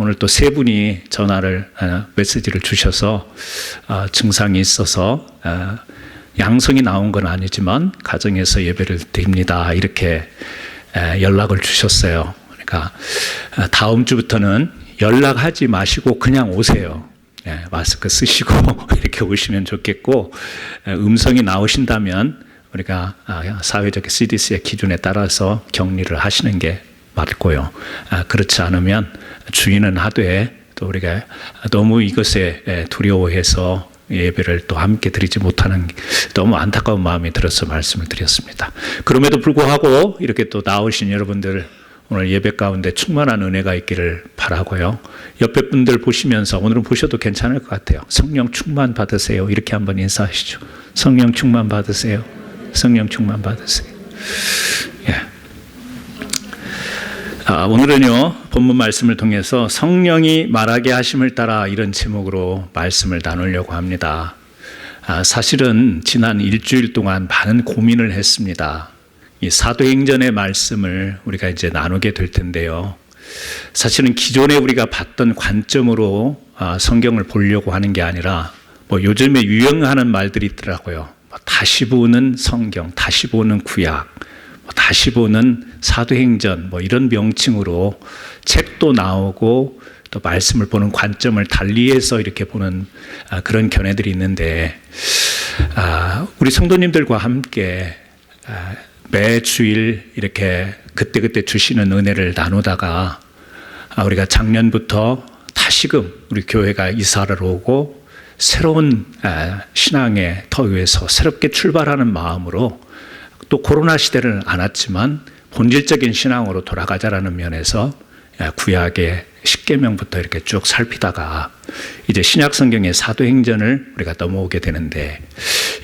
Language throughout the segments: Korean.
오늘 또 세 분이 전화를 메시지를 주셔서 증상이 있어서 양성이 나온 건 아니지만 가정에서 예배를 드립니다 이렇게 연락을 주셨어요. 그러니까 다음 주부터는 연락하지 마시고 그냥 오세요. 마스크 쓰시고 이렇게 오시면 좋겠고, 음성이 나오신다면 우리가 사회적 CDC의 기준에 따라서 격리를 하시는 게 맞고요. 그렇지 않으면 주의는 하되 또 우리가 너무 이것에 두려워해서 예배를 또 함께 드리지 못하는 너무 안타까운 마음이 들어서 말씀을 드렸습니다. 그럼에도 불구하고 이렇게 또 나오신 여러분들 오늘 예배 가운데 충만한 은혜가 있기를 바라고요. 옆에 분들 보시면서 오늘은 보셔도 괜찮을 것 같아요. 성령 충만 받으세요. 이렇게 한번 인사하시죠. 성령 충만 받으세요. 성령 충만 받으세요. 예. 오늘은요, 본문 말씀을 통해서 성령이 말하게 하심을 따라 이런 제목으로 말씀을 나누려고 합니다. 사실은 지난 일주일 동안 많은 고민을 했습니다. 이 사도행전의 말씀을 우리가 이제 나누게 될 텐데요. 사실은 기존에 우리가 봤던 관점으로 성경을 보려고 하는 게 아니라 요즘에 유행하는 말들이 있더라고요. 다시 보는 성경, 다시 보는 구약, 다시 보는 사도행전 이런 명칭으로 책도 나오고 또 말씀을 보는 관점을 달리해서 이렇게 보는 그런 견해들이 있는데, 우리 성도님들과 함께 매주일 이렇게 그때그때 주시는 은혜를 나누다가 우리가 작년부터 다시금 우리 교회가 이사를 오고 새로운 신앙의 터 위에서 새롭게 출발하는 마음으로 또 코로나 시대를 안았지만 본질적인 신앙으로 돌아가자라는 면에서 구약의 10계명부터 이렇게 쭉 살피다가 이제 신약 성경의 사도행전을 우리가 넘어오게 되는데,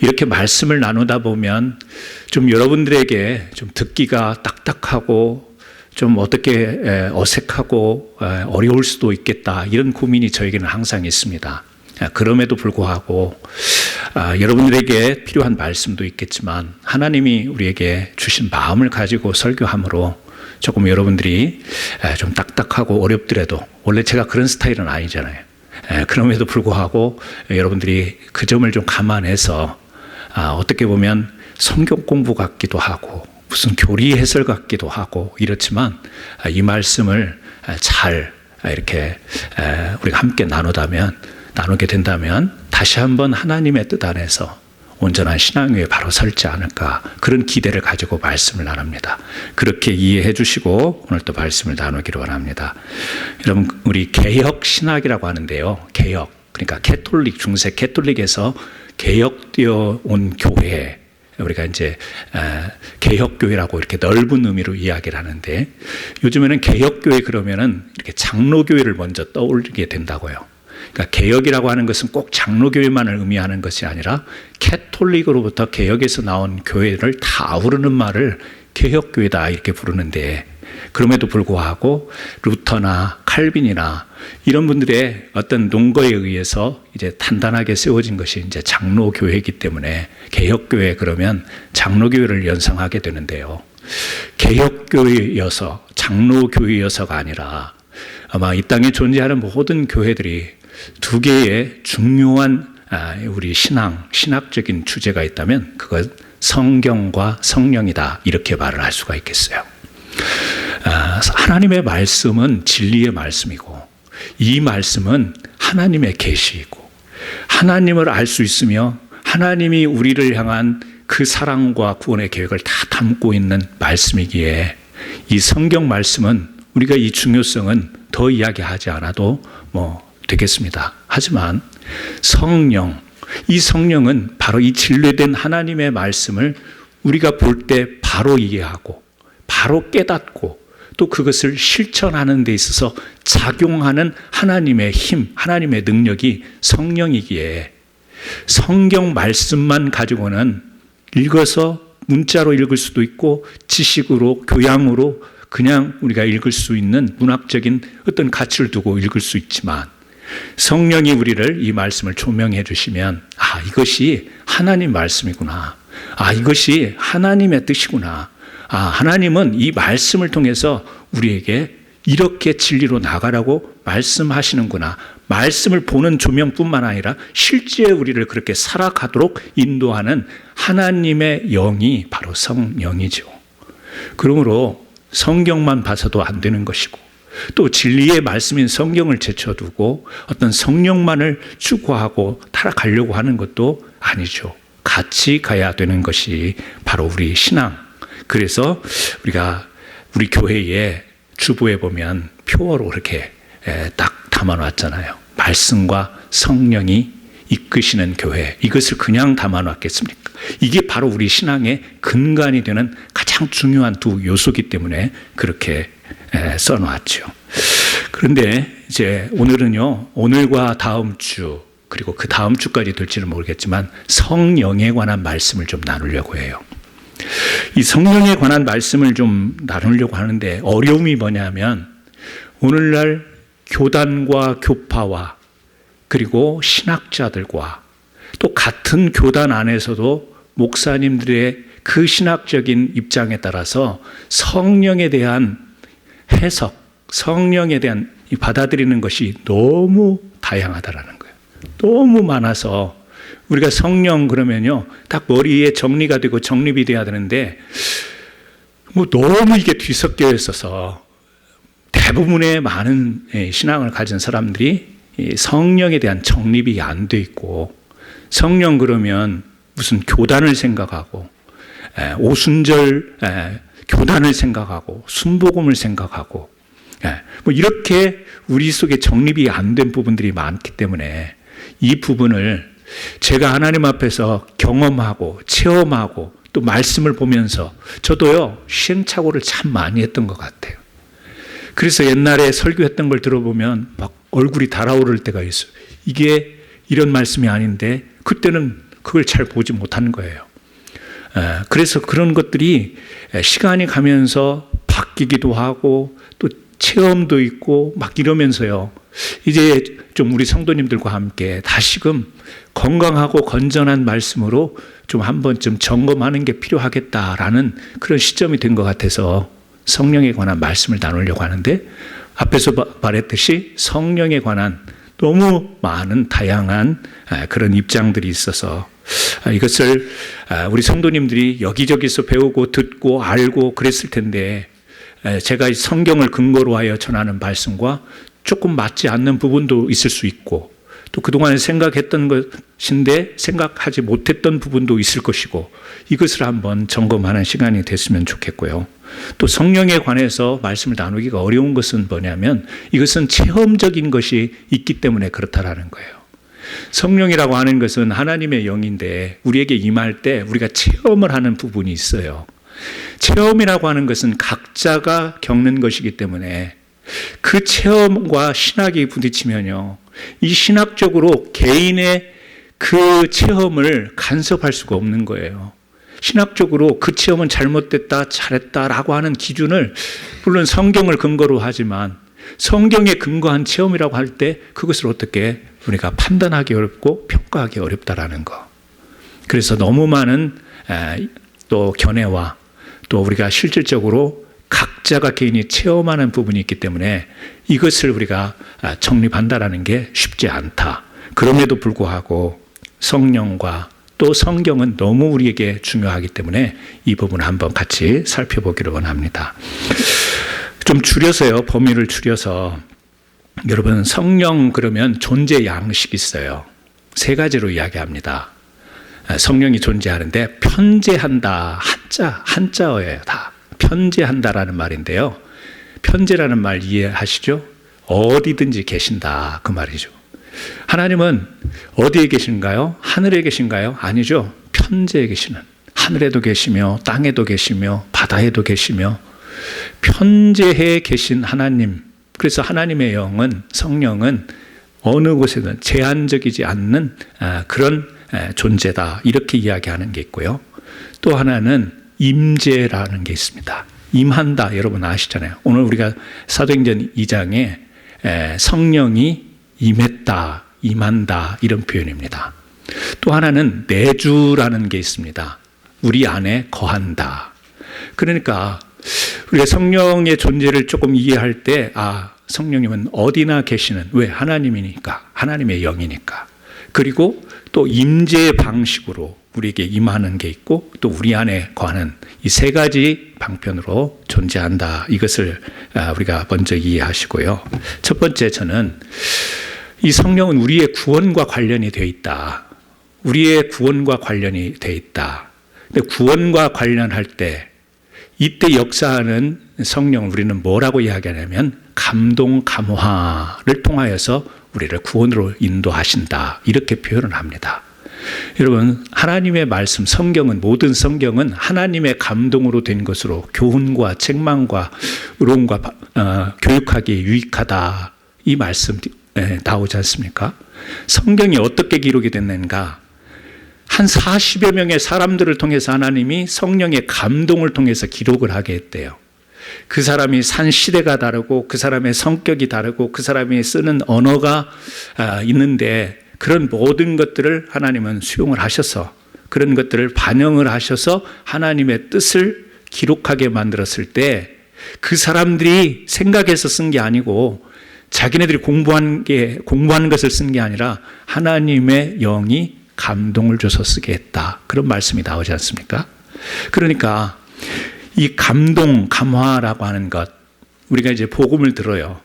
이렇게 말씀을 나누다 보면 좀 여러분들에게 좀 듣기가 딱딱하고 좀 어떻게 어색하고 어려울 수도 있겠다, 이런 고민이 저에게는 항상 있습니다. 그럼에도 불구하고 여러분들에게 필요한 말씀도 있겠지만 하나님이 우리에게 주신 마음을 가지고 설교함으로 조금 여러분들이 좀 딱딱하고 어렵더라도, 원래 제가 그런 스타일은 아니잖아요. 그럼에도 불구하고 여러분들이 그 점을 좀 감안해서 어떻게 보면 성경 공부 같기도 하고 무슨 교리 해설 같기도 하고 이렇지만 이 말씀을 잘 이렇게 우리가 함께 나누게 된다면 다시 한번 하나님의 뜻 안에서 온전한 신앙 위에 바로 설지 않을까, 그런 기대를 가지고 말씀을 나눕니다. 그렇게 이해해 주시고 오늘 또 말씀을 나누기를 원합니다. 여러분, 우리 개혁 신학이라고 하는데요. 개혁, 그러니까 캐톨릭, 중세 캐톨릭에서 개혁되어 온 교회, 우리가 이제 개혁교회라고 이렇게 넓은 의미로 이야기를 하는데, 요즘에는 개혁교회 그러면은 이렇게 장로교회를 먼저 떠올리게 된다고요. 그러니까 개혁이라고 하는 것은 꼭 장로교회만을 의미하는 것이 아니라 캐톨릭으로부터 개혁에서 나온 교회를 다 아우르는 말을 개혁교회다 이렇게 부르는데, 그럼에도 불구하고 루터나 칼빈이나 이런 분들의 어떤 논거에 의해서 이제 단단하게 세워진 것이 이제 장로교회이기 때문에 개혁교회 그러면 장로교회를 연상하게 되는데요. 개혁교회여서 장로교회여서가 아니라 아마 이 땅에 존재하는 모든 교회들이 두 개의 중요한 우리 신학적인 주제가 있다면 그건 성경과 성령이다, 이렇게 말을 할 수가 있겠어요. 하나님의 말씀은 진리의 말씀이고, 이 말씀은 하나님의 계시이고, 하나님을 알 수 있으며 하나님이 우리를 향한 그 사랑과 구원의 계획을 다 담고 있는 말씀이기에 이 성경 말씀은 우리가 이 중요성은 더 이야기하지 않아도 되겠습니다. 하지만 성령, 이 성령은 바로 이 진리된 하나님의 말씀을 우리가 볼 때 바로 이해하고 바로 깨닫고 또 그것을 실천하는 데 있어서 작용하는 하나님의 힘, 하나님의 능력이 성령이기에 성경 말씀만 가지고는 읽어서 문자로 읽을 수도 있고 지식으로, 교양으로 그냥 우리가 읽을 수 있는 문학적인 어떤 가치를 두고 읽을 수 있지만, 성령이 우리를 이 말씀을 조명해 주시면 이것이 하나님 말씀이구나, 이것이 하나님의 뜻이구나, 하나님은 이 말씀을 통해서 우리에게 이렇게 진리로 나가라고 말씀하시는구나. 말씀을 보는 조명뿐만 아니라 실제 우리를 그렇게 살아가도록 인도하는 하나님의 영이 바로 성령이죠. 그러므로 성경만 봐서도 안 되는 것이고, 또 진리의 말씀인 성경을 제쳐두고 어떤 성령만을 추구하고 따라가려고 하는 것도 아니죠. 같이 가야 되는 것이 바로 우리 신앙. 그래서 우리가 우리 교회에 주보에 보면 표어로 그렇게 딱 담아놨잖아요. 말씀과 성령이 이끄시는 교회. 이것을 그냥 담아놨겠습니까? 이게 바로 우리 신앙의 근간이 되는 가장 중요한 두 요소이기 때문에 그렇게 써놓았죠. 그런데 이제 오늘은요, 오늘과 다음 주 그리고 그 다음 주까지 될지는 모르겠지만 성령에 관한 말씀을 좀 나누려고 해요. 이 성령에 관한 말씀을 좀 나누려고 하는데 어려움이 뭐냐면 오늘날 교단과 교파와 그리고 신학자들과 또 같은 교단 안에서도 목사님들의 그 신학적인 입장에 따라서 성령에 대한 해석, 성령에 대한 받아들이는 것이 너무 다양하다라는 거예요. 너무 많아서 우리가 성령 그러면요, 딱 머리에 정리가 되고 정립이 돼야 되는데 뭐 너무 이게 뒤섞여 있어서 대부분의 많은 신앙을 가진 사람들이 성령에 대한 정립이 안 돼 있고, 성령 그러면 무슨 교단을 생각하고 오순절 교단을 생각하고 순복음을 생각하고 뭐 이렇게 우리 속에 정립이 안 된 부분들이 많기 때문에 이 부분을 제가 하나님 앞에서 경험하고 체험하고 또 말씀을 보면서 저도요 시행착오를 참 많이 했던 것 같아요. 그래서 옛날에 설교했던 걸 들어보면 막 얼굴이 달아오를 때가 있어요. 이게 이런 말씀이 아닌데 그때는 그걸 잘 보지 못하는 거예요. 그래서 그런 것들이 시간이 가면서 바뀌기도 하고 또 체험도 있고 막 이러면서요. 이제 좀 우리 성도님들과 함께 다시금 건강하고 건전한 말씀으로 좀 한 번쯤 점검하는 게 필요하겠다라는 그런 시점이 된 것 같아서 성령에 관한 말씀을 나누려고 하는데, 앞에서 말했듯이 성령에 관한 너무 많은 다양한 그런 입장들이 있어서 이것을 우리 성도님들이 여기저기서 배우고 듣고 알고 그랬을 텐데, 제가 이 성경을 근거로 하여 전하는 말씀과 조금 맞지 않는 부분도 있을 수 있고, 또 그동안 생각했던 것인데 생각하지 못했던 부분도 있을 것이고, 이것을 한번 점검하는 시간이 됐으면 좋겠고요. 또 성령에 관해서 말씀을 나누기가 어려운 것은 뭐냐면 이것은 체험적인 것이 있기 때문에 그렇다라는 거예요. 성령이라고 하는 것은 하나님의 영인데 우리에게 임할 때 우리가 체험을 하는 부분이 있어요. 체험이라고 하는 것은 각자가 겪는 것이기 때문에 그 체험과 신학이 부딪히면요, 이 신학적으로 개인의 그 체험을 간섭할 수가 없는 거예요. 신학적으로 그 체험은 잘못됐다, 잘했다라고 하는 기준을 물론 성경을 근거로 하지만 성경에 근거한 체험이라고 할 때 그것을 어떻게 우리가 판단하기 어렵고 평가하기 어렵다라는 거. 그래서 너무 많은 또 견해와 또 우리가 실질적으로 각자가 개인이 체험하는 부분이 있기 때문에 이것을 우리가 정립한다라는 게 쉽지 않다. 그럼에도 불구하고 성령과 또 성경은 너무 우리에게 중요하기 때문에 이 부분을 한번 같이 살펴보기를 원합니다. 좀 줄여서요, 범위를 줄여서 여러분, 성령 그러면 존재 양식이 있어요. 세 가지로 이야기합니다. 성령이 존재하는데 편재한다, 한자어예요. 다 편재한다라는 말인데요. 편재라는 말 이해하시죠? 어디든지 계신다, 그 말이죠. 하나님은 어디에 계신가요? 하늘에 계신가요? 아니죠. 편재에 계시는, 하늘에도 계시며 땅에도 계시며 바다에도 계시며 편재해 계신 하나님. 그래서 하나님의 영은, 성령은 어느 곳에든 제한적이지 않는 그런 존재다, 이렇게 이야기하는 게 있고요. 또 하나는 임재라는 게 있습니다. 임한다, 여러분 아시잖아요. 오늘 우리가 사도행전 2장에 성령이 임했다, 임한다, 이런 표현입니다. 또 하나는 내주라는 게 있습니다. 우리 안에 거한다. 그러니까 우리가 성령의 존재를 조금 이해할 때, 성령님은 어디나 계시는, 왜? 하나님이니까, 하나님의 영이니까. 그리고 또 임재의 방식으로 우리에게 임하는 게 있고, 또 우리 안에 거하는 이 세 가지 방편으로 존재한다. 이것을 우리가 먼저 이해하시고요. 첫 번째, 저는 이 성령은 우리의 구원과 관련이 되어 있다. 우리의 구원과 관련이 되어 있다. 근데 구원과 관련할 때, 이때 역사하는 성령을 우리는 뭐라고 이야기하냐면 감동, 감화를 통하여서 우리를 구원으로 인도하신다. 이렇게 표현을 합니다. 여러분, 하나님의 말씀, 성경은, 모든 성경은 하나님의 감동으로 된 것으로 교훈과 책망과 의론과 교육하기에 유익하다. 이 말씀 나오지 않습니까? 성경이 어떻게 기록이 됐는가? 한 40여 명의 사람들을 통해서 하나님이 성령의 감동을 통해서 기록을 하게 했대요. 그 사람이 산 시대가 다르고 그 사람의 성격이 다르고 그 사람이 쓰는 언어가 있는데 그런 모든 것들을 하나님은 수용을 하셔서 그런 것들을 반영을 하셔서 하나님의 뜻을 기록하게 만들었을 때 그 사람들이 생각해서 쓴 게 아니고 자기네들이 공부한 것을 쓴 게 아니라 하나님의 영이 감동을 줘서 쓰게 했다. 그런 말씀이 나오지 않습니까? 그러니까 이 감동, 감화라고 하는 것, 우리가 이제 복음을 들어요.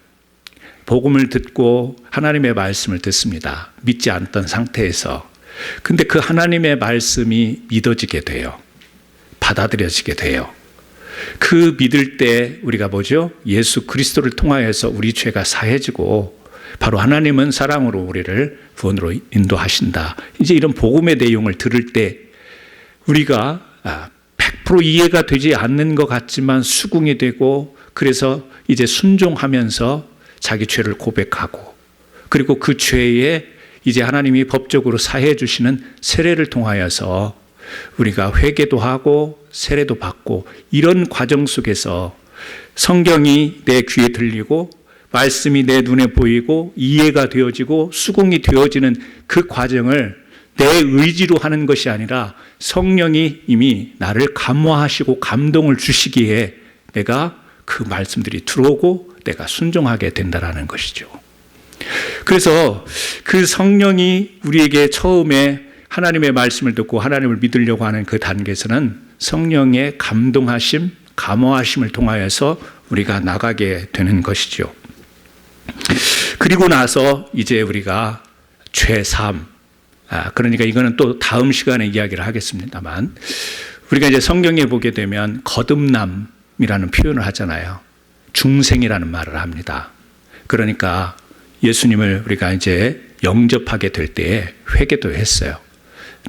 복음을 듣고 하나님의 말씀을 듣습니다. 믿지 않던 상태에서. 근데 그 하나님의 말씀이 믿어지게 돼요. 받아들여지게 돼요. 그 믿을 때 우리가 뭐죠? 예수 그리스도를 통하여서 우리 죄가 사해지고 바로 하나님은 사랑으로 우리를 구원으로 인도하신다. 이제 이런 복음의 내용을 들을 때 우리가 100% 이해가 되지 않는 것 같지만 수긍이 되고 그래서 이제 순종하면서 자기 죄를 고백하고 그리고 그 죄에 이제 하나님이 법적으로 사해 주시는 세례를 통하여서 우리가 회개도 하고 세례도 받고 이런 과정 속에서 성경이 내 귀에 들리고 말씀이 내 눈에 보이고 이해가 되어지고 수긍이 되어지는 그 과정을 내 의지로 하는 것이 아니라 성령이 이미 나를 감화하시고 감동을 주시기에 내가 그 말씀들이 들어오고 내가 순종하게 된다라는 것이죠. 그래서 그 성령이 우리에게 처음에 하나님의 말씀을 듣고 하나님을 믿으려고 하는 그 단계에서는 성령의 감동하심, 감화하심을 통하여서 우리가 나가게 되는 것이죠. 그리고 나서 이제 우리가 죄사함, 그러니까 이거는 또 다음 시간에 이야기를 하겠습니다만 우리가 이제 성경에 보게 되면 거듭남이라는 표현을 하잖아요. 중생이라는 말을 합니다. 그러니까 예수님을 우리가 이제 영접하게 될 때에 회개도 했어요.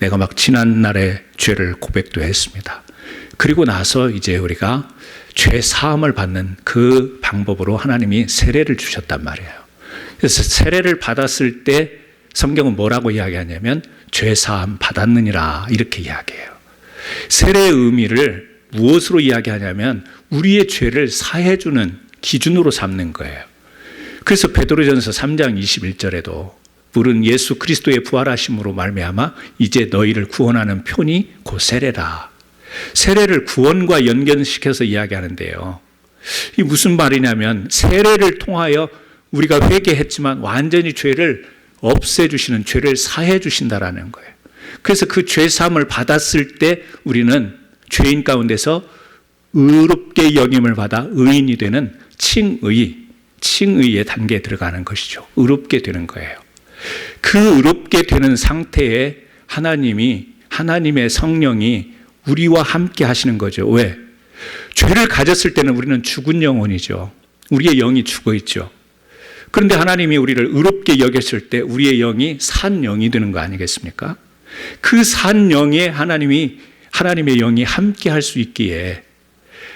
내가 막 지난날의 죄를 고백도 했습니다. 그리고 나서 이제 우리가 죄 사함을 받는 그 방법으로 하나님이 세례를 주셨단 말이에요. 그래서 세례를 받았을 때 성경은 뭐라고 이야기하냐면 죄 사함 받았느니라 이렇게 이야기해요. 세례의 의미를 무엇으로 이야기하냐면 우리의 죄를 사해주는 기준으로 삼는 거예요. 그래서 베드로전서 3장 21절에도 물은 예수 그리스도의 부활하심으로 말미암아 이제 너희를 구원하는 편이 곧 세례라. 세례를 구원과 연결시켜서 이야기하는데요. 이 무슨 말이냐면 세례를 통하여 우리가 회개했지만 완전히 죄를 없애주시는, 죄를 사해주신다라는 거예요. 그래서 그 죄사함을 받았을 때 우리는 죄인 가운데서 의롭게 여김을 받아 의인이 되는 칭의의 단계에 들어가는 것이죠. 의롭게 되는 거예요. 그 의롭게 되는 상태에 하나님의 성령이 우리와 함께 하시는 거죠. 왜? 죄를 가졌을 때는 우리는 죽은 영혼이죠. 우리의 영이 죽어 있죠. 그런데 하나님이 우리를 의롭게 여겼을 때 우리의 영이 산 영이 되는 거 아니겠습니까? 그 산 영에 하나님의 영이 함께 할 수 있기에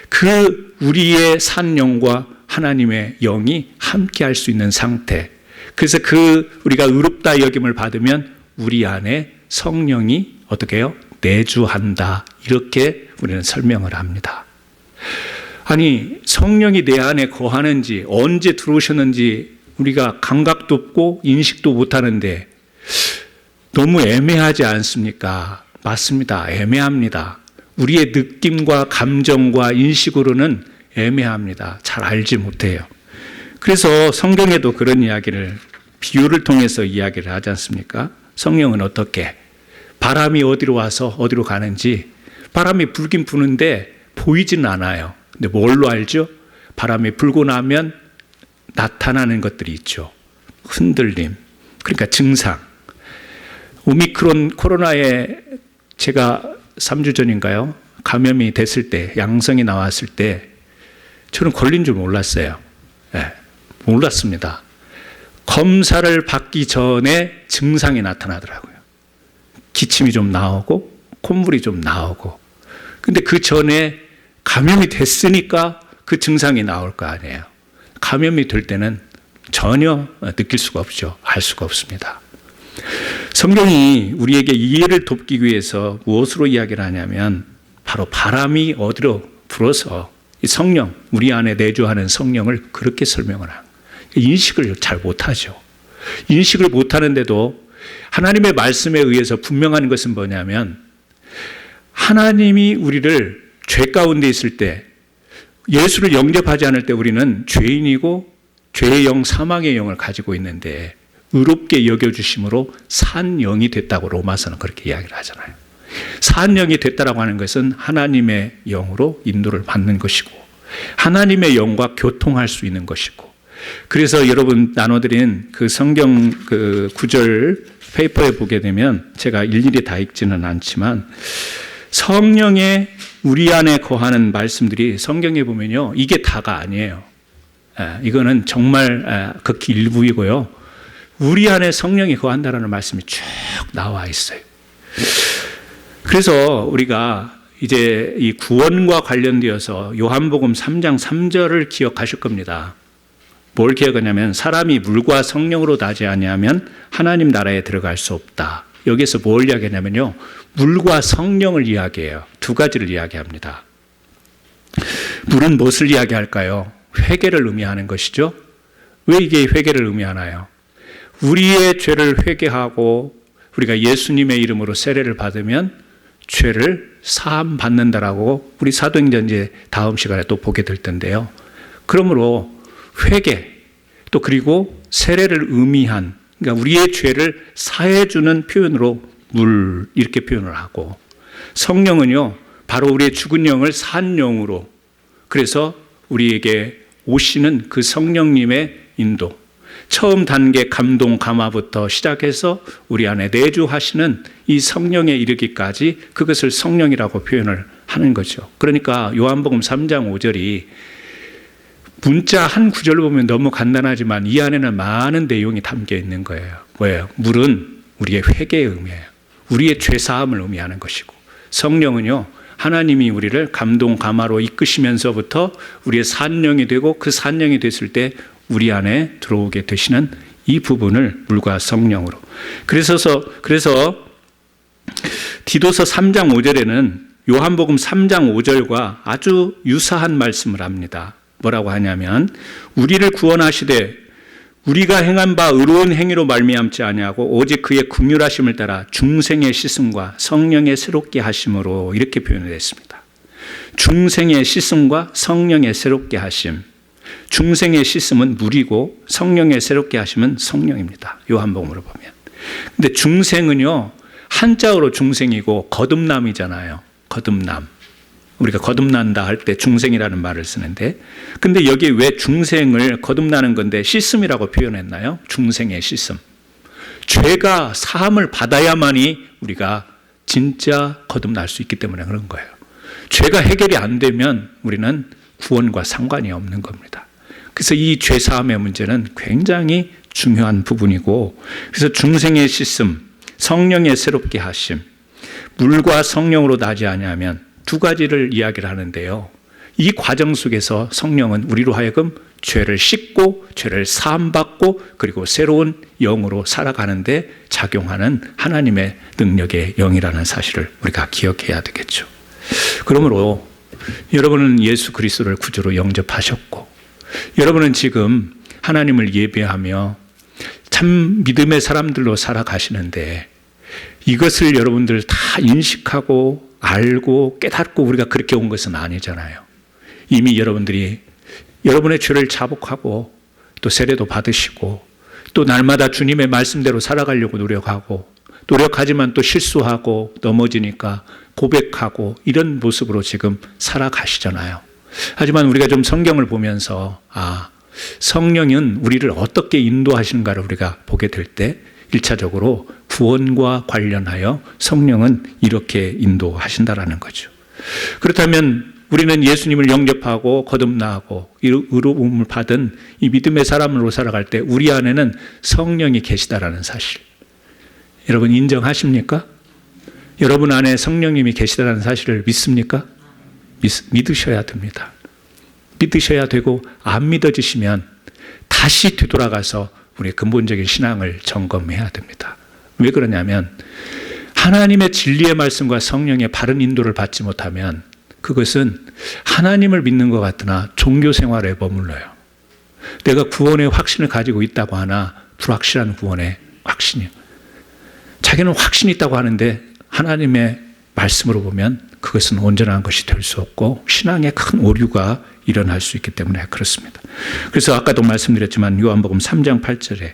그 우리의 산 영과 하나님의 영이 함께 할 수 있는 상태. 그래서 우리가 의롭다 여김을 받으면 우리 안에 성령이 어떻게 해요? 내주한다. 이렇게 우리는 설명을 합니다. 아니, 성령이 내 안에 거하는지, 언제 들어오셨는지 우리가 감각도 없고 인식도 못하는데 너무 애매하지 않습니까? 맞습니다. 애매합니다. 우리의 느낌과 감정과 인식으로는 애매합니다. 잘 알지 못해요. 그래서 성경에도 그런 이야기를 비유를 통해서 이야기를 하지 않습니까? 성령은 어떻게 바람이 어디로 와서 어디로 가는지 바람이 불긴 부는데 보이지는 않아요. 근데 뭘로 알죠? 바람이 불고 나면 나타나는 것들이 있죠. 흔들림, 그러니까 증상. 오미크론 코로나에 제가 3주 전인가요? 감염이 됐을 때, 양성이 나왔을 때 저는 걸린 줄 몰랐어요. 네, 몰랐습니다. 검사를 받기 전에 증상이 나타나더라고요. 기침이 좀 나오고 콧물이 좀 나오고. 근데 그 전에 감염이 됐으니까 그 증상이 나올 거 아니에요. 감염이 될 때는 전혀 느낄 수가 없죠. 알 수가 없습니다. 성경이 우리에게 이해를 돕기 위해서 무엇으로 이야기를 하냐면 바로 바람이 어디로 불어서 이 성령, 우리 안에 내주하는 성령을 그렇게 설명을 합니다. 인식을 잘 못하죠. 인식을 못하는데도 하나님의 말씀에 의해서 분명한 것은 뭐냐면 하나님이 우리를 죄 가운데 있을 때 예수를 영접하지 않을 때 우리는 죄인이고 죄의 영, 사망의 영을 가지고 있는데 의롭게 여겨주심으로 산 영이 됐다고 로마서는 그렇게 이야기를 하잖아요. 산 영이 됐다라고 하는 것은 하나님의 영으로 인도를 받는 것이고 하나님의 영과 교통할 수 있는 것이고 그래서 여러분 나눠드린 그 성경 그 구절 페이퍼에 보게 되면 제가 일일이 다 읽지는 않지만 성령의 우리 안에 거하는 말씀들이 성경에 보면요 이게 다가 아니에요. 이거는 정말 극히 일부이고요. 우리 안에 성령이 거한다라는 말씀이 쭉 나와 있어요. 그래서 우리가 이제 이 구원과 관련되어서 요한복음 3장 3절을 기억하실 겁니다. 뭘 기억하냐면 사람이 물과 성령으로 나지 아니하면 하나님 나라에 들어갈 수 없다. 여기서 뭘 이야기하냐면요. 물과 성령을 이야기해요. 두 가지를 이야기합니다. 물은 무엇을 이야기할까요? 회개를 의미하는 것이죠. 왜 이게 회개를 의미하나요? 우리의 죄를 회개하고 우리가 예수님의 이름으로 세례를 받으면 죄를 사함 받는다라고 우리 사도행전 이제 다음 시간에 또 보게 될 텐데요. 그러므로 회개 또 그리고 세례를 의미한 그러니까 우리의 죄를 사해주는 표현으로 물 이렇게 표현을 하고 성령은요 바로 우리의 죽은 영을 산 영으로 그래서 우리에게 오시는 그 성령님의 인도 처음 단계 감동 감화부터 시작해서 우리 안에 내주하시는 이 성령에 이르기까지 그것을 성령이라고 표현을 하는 거죠. 그러니까 요한복음 3장 5절이 문자 한 구절을 보면 너무 간단하지만 이 안에는 많은 내용이 담겨 있는 거예요. 뭐예요? 물은 우리의 회개의 의미예요. 우리의 죄사함을 의미하는 것이고 성령은요 하나님이 우리를 감동 감화로 이끄시면서부터 우리의 산령이 되고 그 산령이 됐을 때 우리 안에 들어오게 되시는 이 부분을 물과 성령으로 그래서 디도서 3장 5절에는 요한복음 3장 5절과 아주 유사한 말씀을 합니다. 뭐라고 하냐면 우리를 구원하시되 우리가 행한 바 의로운 행위로 말미암지 아니하고 오직 그의 긍휼하심을 따라 중생의 씻음과 성령의 새롭게 하심으로 이렇게 표현했습니다. 중생의 씻음과 성령의 새롭게 하심. 중생의 씻음은 물이고 성령의 새롭게 하심은 성령입니다. 요한복음으로 보면. 근데 중생은요 한자어로 중생이고 거듭남이잖아요. 거듭남. 우리가 거듭난다 할 때 중생이라는 말을 쓰는데 근데 여기 왜 중생을 거듭나는 건데 씻음이라고 표현했나요? 중생의 씻음. 죄가 사함을 받아야만이 우리가 진짜 거듭날 수 있기 때문에 그런 거예요. 죄가 해결이 안 되면 우리는 구원과 상관이 없는 겁니다. 그래서 이 죄사함의 문제는 굉장히 중요한 부분이고 그래서 중생의 씻음, 성령의 새롭게 하심, 물과 성령으로 나지 아니하면 두 가지를 이야기를 하는데요. 이 과정 속에서 성령은 우리로 하여금 죄를 씻고 죄를 사함받고 그리고 새로운 영으로 살아가는데 작용하는 하나님의 능력의 영이라는 사실을 우리가 기억해야 되겠죠. 그러므로 여러분은 예수 그리스도를 구주로 영접하셨고 여러분은 지금 하나님을 예배하며 참 믿음의 사람들로 살아가시는데 이것을 여러분들 다 인식하고 알고 깨닫고 우리가 그렇게 온 것은 아니잖아요. 이미 여러분들이 여러분의 죄를 자복하고 또 세례도 받으시고 또 날마다 주님의 말씀대로 살아가려고 노력하지만 또 실수하고 넘어지니까 고백하고 이런 모습으로 지금 살아가시잖아요. 하지만 우리가 좀 성경을 보면서 성령은 우리를 어떻게 인도하시는가를 우리가 보게 될 때 1차적으로 구원과 관련하여 성령은 이렇게 인도하신다라는 거죠. 그렇다면 우리는 예수님을 영접하고 거듭나고 의로움을 받은 이 믿음의 사람으로 살아갈 때 우리 안에는 성령이 계시다라는 사실, 여러분 인정하십니까? 여러분 안에 성령님이 계시다라는 사실을 믿습니까? 믿으셔야 됩니다. 믿으셔야 되고 안 믿어지시면 다시 되돌아가서 우리의 근본적인 신앙을 점검해야 됩니다. 왜 그러냐면 하나님의 진리의 말씀과 성령의 바른 인도를 받지 못하면 그것은 하나님을 믿는 것 같으나 종교 생활에 머물러요. 내가 구원의 확신을 가지고 있다고 하나 불확실한 구원의 확신이요. 자기는 확신이 있다고 하는데 하나님의 말씀으로 보면 그것은 온전한 것이 될 수 없고 신앙에 큰 오류가 일어날 수 있기 때문에 그렇습니다. 그래서 아까도 말씀드렸지만 요한복음 3장 8절에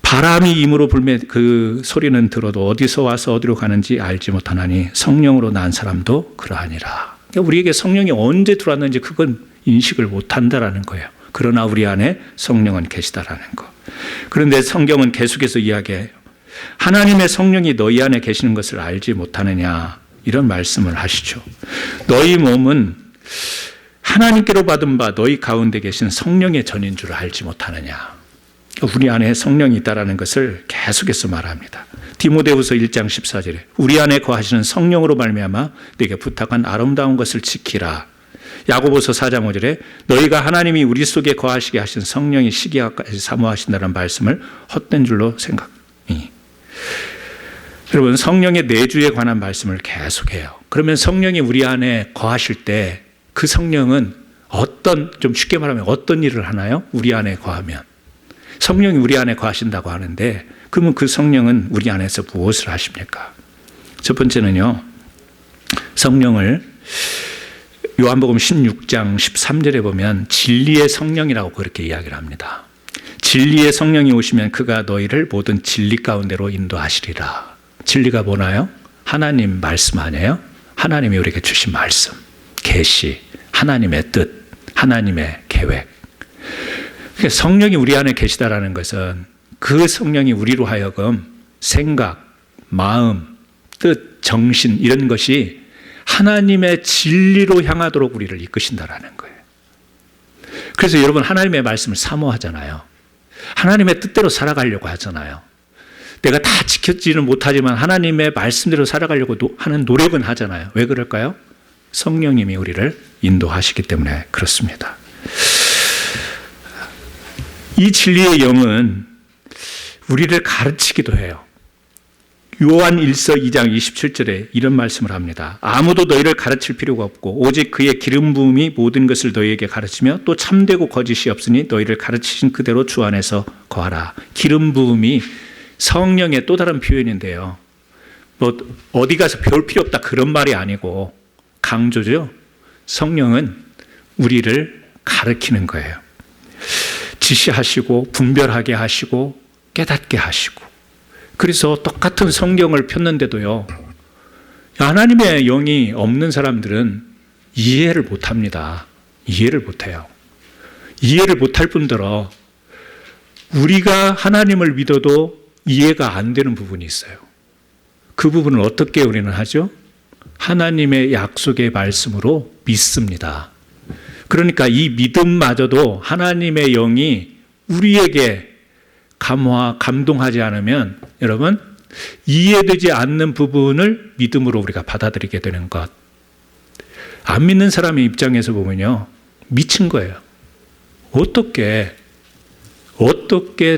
바람이 임으로 불매 그 소리는 들어도 어디서 와서 어디로 가는지 알지 못하나니 성령으로 난 사람도 그러하니라. 그러니까 우리에게 성령이 언제 들어왔는지 그건 인식을 못한다라는 거예요. 그러나 우리 안에 성령은 계시다라는 거. 그런데 성경은 계속해서 이야기해요. 하나님의 성령이 너희 안에 계시는 것을 알지 못하느냐 이런 말씀을 하시죠. 너희 몸은 하나님께로 받은 바 너희 가운데 계신 성령의 전인 줄 알지 못하느냐. 우리 안에 성령이 있다는 것을 계속해서 말합니다. 디모데후서 1장 14절에 우리 안에 거하시는 성령으로 말미암아 네게 부탁한 아름다운 것을 지키라. 야고보서 4장 5절에 너희가 하나님이 우리 속에 거하시게 하신 성령이 시기하까지 사모하신다는 말씀을 헛된 줄로 생각이. 여러분 성령의 내주에 관한 말씀을 계속해요. 그러면 성령이 우리 안에 거하실 때 그 성령은 좀 쉽게 말하면 어떤 일을 하나요? 우리 안에 거하면 성령이 우리 안에 거하신다고 하는데 그러면 그 성령은 우리 안에서 무엇을 하십니까? 첫 번째는요, 성령을 요한복음 16장 13절에 보면 진리의 성령이라고 그렇게 이야기를 합니다. 진리의 성령이 오시면 그가 너희를 모든 진리 가운데로 인도하시리라. 진리가 뭐나요? 하나님 말씀 아니에요? 하나님이 우리에게 주신 말씀, 계시, 하나님의 뜻, 하나님의 계획. 그러니까 성령이 우리 안에 계시다라는 것은 그 성령이 우리로 하여금 생각, 마음, 뜻, 정신 이런 것이 하나님의 진리로 향하도록 우리를 이끄신다라는 거예요. 그래서 여러분 하나님의 말씀을 사모하잖아요. 하나님의 뜻대로 살아가려고 하잖아요. 내가 다 지켜지는 못하지만 하나님의 말씀대로 살아가려고 하는 노력은 하잖아요. 왜 그럴까요? 성령님이 우리를 인도하시기 때문에 그렇습니다. 이 진리의 영은 우리를 가르치기도 해요. 요한 1서 2장 27절에 이런 말씀을 합니다. 아무도 너희를 가르칠 필요가 없고 오직 그의 기름 부음이 모든 것을 너희에게 가르치며 또 참되고 거짓이 없으니 너희를 가르치신 그대로 주 안에서 거하라. 기름 부음이 성령의 또 다른 표현인데요. 어디 가서 배울 필요 없다 그런 말이 아니고 강조죠. 성령은 우리를 가르치는 거예요. 지시하시고 분별하게 하시고 깨닫게 하시고. 그래서 똑같은 성경을 폈는데도요, 하나님의 영이 없는 사람들은 이해를 못합니다. 이해를 못해요. 이해를 못할 뿐더러 우리가 하나님을 믿어도 이해가 안 되는 부분이 있어요. 그 부분을 어떻게 우리는 하죠? 하나님의 약속의 말씀으로 믿습니다. 그러니까 이 믿음마저도 하나님의 영이 우리에게 감동하지 않으면 여러분 이해되지 않는 부분을 믿음으로 우리가 받아들이게 되는 것. 안 믿는 사람의 입장에서 보면요, 미친 거예요. 어떻게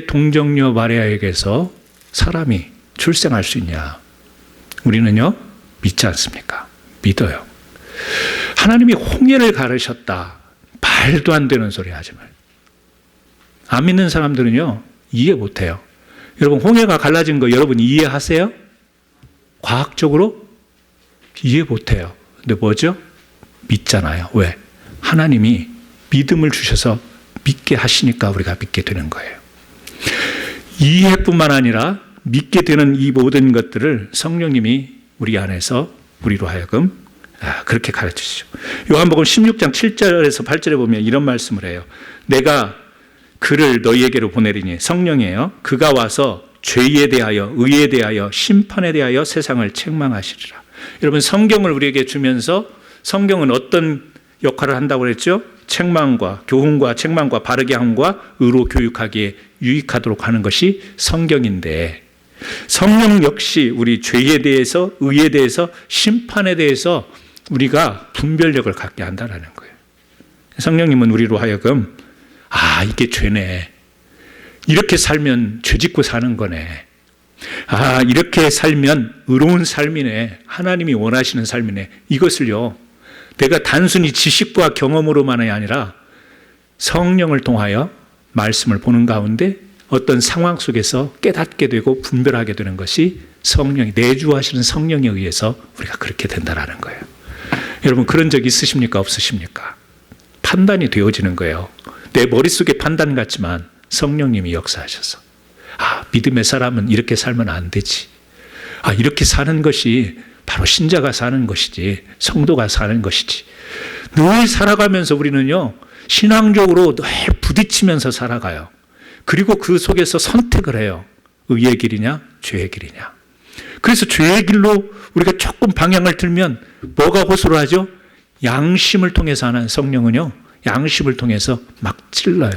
동정녀 마리아에게서 사람이 출생할 수 있냐? 우리는요 믿지 않습니까? 믿어요. 하나님이 홍해를 가르셨다. 말도 안 되는 소리 하지 말고. 안 믿는 사람들은요 이해 못해요. 여러분 홍해가 갈라진 거 여러분 이해하세요? 과학적으로? 이해 못해요. 근데 뭐죠? 믿잖아요. 왜? 하나님이 믿음을 주셔서 믿게 하시니까 우리가 믿게 되는 거예요. 이해뿐만 아니라 믿게 되는 이 모든 것들을 성령님이 우리 안에서 우리로 하여금 그렇게 가르치시죠. 요한복음 16장 7절에서 8절에 보면 이런 말씀을 해요. 내가 그를 너희에게로 보내리니, 성령이에요. 그가 와서 죄에 대하여, 의에 대하여, 심판에 대하여 세상을 책망하시리라. 여러분, 성경을 우리에게 주면서 성경은 어떤 역할을 한다고 그랬죠? 책망과 교훈과 책망과 바르게 함과 의로 교육하기에 유익하도록 하는 것이 성경인데, 성령 역시 우리 죄에 대해서, 의에 대해서, 심판에 대해서 우리가 분별력을 갖게 한다는 거예요. 성령님은 우리로 하여금 이게 죄네, 이렇게 살면 죄 짓고 사는 거네, 이렇게 살면 의로운 삶이네, 하나님이 원하시는 삶이네, 이것을요 내가 단순히 지식과 경험으로만이 아니라 성령을 통하여 말씀을 보는 가운데 어떤 상황 속에서 깨닫게 되고 분별하게 되는 것이 성령이, 내주하시는 성령에 의해서 우리가 그렇게 된다는 거예요. 여러분, 그런 적 있으십니까? 없으십니까? 판단이 되어지는 거예요. 내 머릿속에 판단 같지만 성령님이 역사하셔서 믿음의 사람은 이렇게 살면 안 되지, 이렇게 사는 것이 바로 신자가 사는 것이지, 성도가 사는 것이지. 늘 살아가면서 우리는요 신앙적으로 늘 부딪히면서 살아가요. 그리고 그 속에서 선택을 해요. 의의 길이냐 죄의 길이냐. 그래서 죄의 길로 우리가 조금 방향을 틀면 뭐가 호소를 하죠? 양심을 통해서 하는 성령은요, 양심을 통해서 막 찔러요.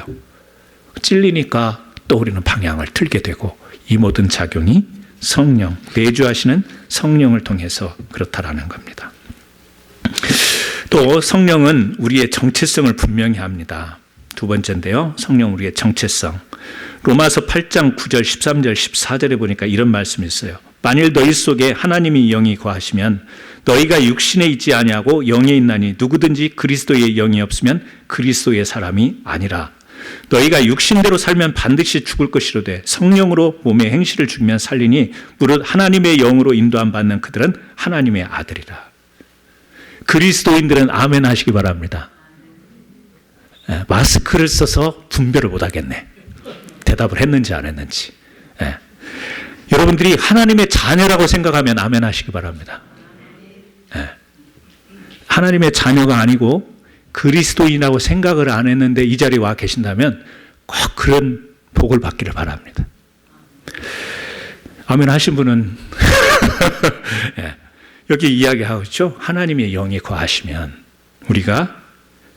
찔리니까 또 우리는 방향을 틀게 되고, 이 모든 작용이 성령, 내주하시는 성령을 통해서 그렇다라는 겁니다. 또 성령은 우리의 정체성을 분명히 합니다. 두 번째인데요, 성령 우리의 정체성. 로마서 8장 9절, 13절, 14절에 보니까 이런 말씀이 있어요. 만일 너희 속에 하나님이 영이 거하시면 너희가 육신에 있지 아니하고 영에 있나니, 누구든지 그리스도의 영이 없으면 그리스도의 사람이 아니라. 너희가 육신대로 살면 반드시 죽을 것이로되 성령으로 몸의 행실을 죽이면 살리니, 무릇 하나님의 영으로 인도함 받는 그들은 하나님의 아들이라. 그리스도인들은 아멘 하시기 바랍니다. 마스크를 써서 분별을 못 하겠네, 대답을 했는지 안 했는지. 여러분들이 하나님의 자녀라고 생각하면 아멘 하시기 바랍니다. 하나님의 자녀가 아니고 그리스도인이라고 생각을 안 했는데 이 자리에 와 계신다면 꼭 그런 복을 받기를 바랍니다. 아멘 하신 분은 여기 이야기하고 있죠. 하나님의 영이 거하시면 우리가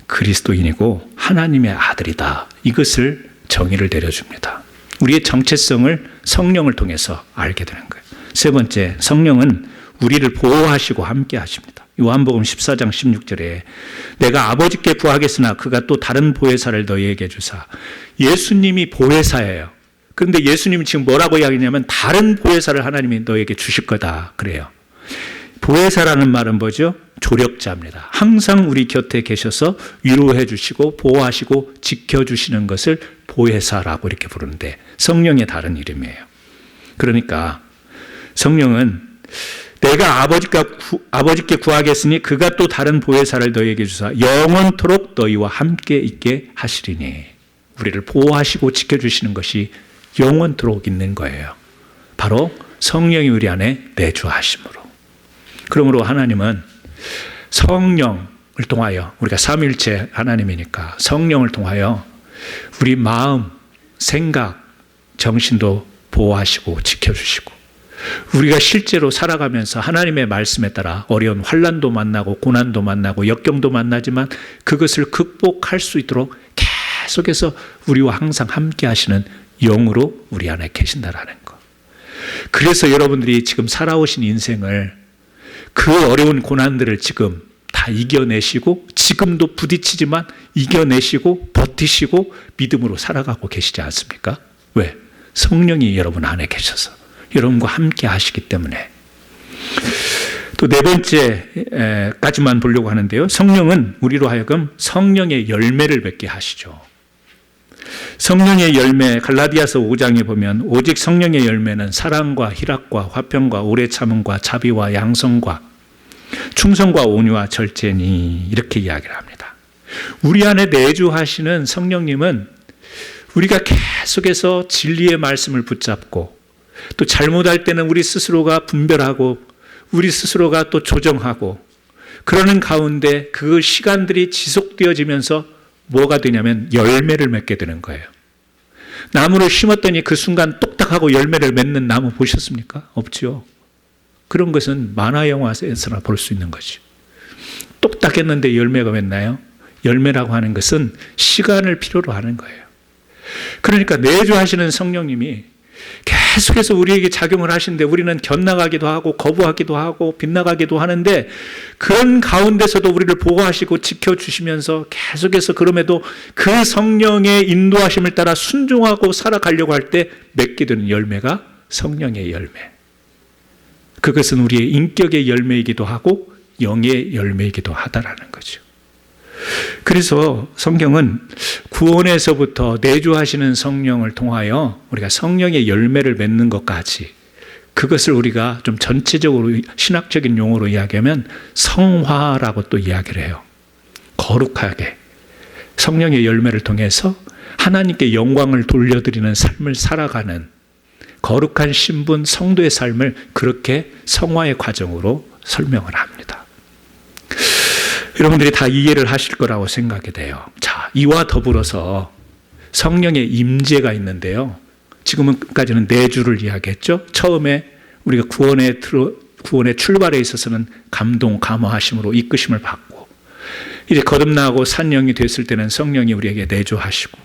그리스도인이고 하나님의 아들이다, 이것을 정의를 내려줍니다. 우리의 정체성을 성령을 통해서 알게 되는 거예요. 세 번째, 성령은 우리를 보호하시고 함께 하십니다. 요한복음 14장 16절에 내가 아버지께 구하겠으나 그가 또 다른 보혜사를 너희에게 주사. 예수님이 보혜사예요. 그런데 예수님이 지금 뭐라고 이야기하냐면 다른 보혜사를 하나님이 너희에게 주실 거다 그래요. 보혜사라는 말은 뭐죠? 조력자입니다. 항상 우리 곁에 계셔서 위로해 주시고 보호하시고 지켜주시는 것을 보혜사라고 이렇게 부르는데, 성령의 다른 이름이에요. 그러니까 성령은 내가 아버지께 구하겠으니 그가 또 다른 보혜사를 너희에게 주사 영원토록 너희와 함께 있게 하시리니. 우리를 보호하시고 지켜주시는 것이 영원토록 있는 거예요. 바로 성령이 우리 안에 내주하심으로. 그러므로 하나님은 성령을 통하여, 우리가 삼위일체 하나님이니까 성령을 통하여 우리 마음, 생각, 정신도 보호하시고 지켜주시고, 우리가 실제로 살아가면서 하나님의 말씀에 따라 어려운 환난도 만나고 고난도 만나고 역경도 만나지만 그것을 극복할 수 있도록 계속해서 우리와 항상 함께 하시는 영으로 우리 안에 계신다라는 것. 그래서 여러분들이 지금 살아오신 인생을, 그 어려운 고난들을 지금 다 이겨내시고, 지금도 부딪히지만 이겨내시고 버티시고 믿음으로 살아가고 계시지 않습니까? 왜? 성령이 여러분 안에 계셔서 여러분과 함께 하시기 때문에. 또 네 번째까지만 보려고 하는데요, 성령은 우리로 하여금 성령의 열매를 맺게 하시죠. 성령의 열매, 갈라디아서 5장에 보면 오직 성령의 열매는 사랑과 희락과 화평과 오래 참음과 자비와 양성과 충성과 온유와 절제니 이렇게 이야기를 합니다. 우리 안에 내주하시는 성령님은 우리가 계속해서 진리의 말씀을 붙잡고 또 잘못할 때는 우리 스스로가 분별하고 우리 스스로가 또 조정하고 그러는 가운데 그 시간들이 지속되어지면서 뭐가 되냐면 열매를 맺게 되는 거예요. 나무를 심었더니 그 순간 똑딱하고 열매를 맺는 나무 보셨습니까? 없죠. 그런 것은 만화 영화에서나 볼 수 있는 거죠. 똑딱했는데 열매가 맺나요? 열매라고 하는 것은 시간을 필요로 하는 거예요. 그러니까 내주하시는 성령님이 계속해서 우리에게 작용을 하시는데 우리는 견나가기도 하고 거부하기도 하고 빗나가기도 하는데 그런 가운데서도 우리를 보호하시고 지켜주시면서 계속해서 그럼에도 그 성령의 인도하심을 따라 순종하고 살아가려고 할 때 맺게 되는 열매가 성령의 열매. 그것은 우리의 인격의 열매이기도 하고 영의 열매이기도 하다라는 거죠. 그래서 성경은 구원에서부터 내주하시는 성령을 통하여 우리가 성령의 열매를 맺는 것까지 그것을 우리가 좀 전체적으로 신학적인 용어로 이야기하면 성화라고 또 이야기를 해요. 거룩하게 성령의 열매를 통해서 하나님께 영광을 돌려드리는 삶을 살아가는 거룩한 신분 성도의 삶을 그렇게 성화의 과정으로 설명을 합니다. 여러분들이 다 이해를 하실 거라고 생각이 돼요. 자, 이와 더불어서 성령의 임재가 있는데요. 지금까지는 내주를 이야기했죠. 처음에 우리가 구원의 출발에 있어서는 감동, 감화하심으로 이끄심을 받고 이제 거듭나고 산영이 됐을 때는 성령이 우리에게 내주하시고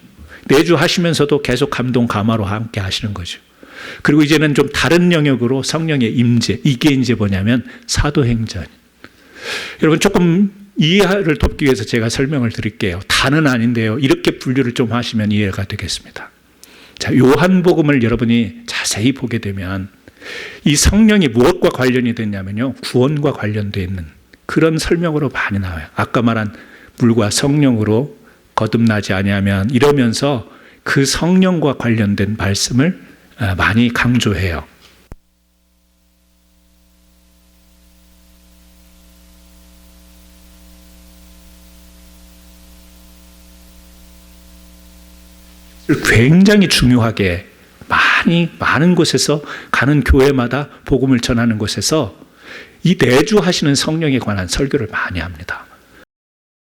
내주하시면서도 계속 감동, 감화로 함께 하시는 거죠. 그리고 이제는 좀 다른 영역으로 성령의 임재, 이게 이제 뭐냐면 사도행전. 여러분 조금 이해를 돕기 위해서 제가 설명을 드릴게요. 다는 아닌데요. 이렇게 분류를 좀 하시면 이해가 되겠습니다. 자, 요한복음을 여러분이 자세히 보게 되면 이 성령이 무엇과 관련이 됐냐면요. 구원과 관련되어 있는 그런 설명으로 많이 나와요. 아까 말한 물과 성령으로 거듭나지 아니하면 이러면서 그 성령과 관련된 말씀을 많이 강조해요. 굉장히 중요하게 많은 곳에서 가는 교회마다 복음을 전하는 곳에서 이 내주하시는 성령에 관한 설교를 많이 합니다.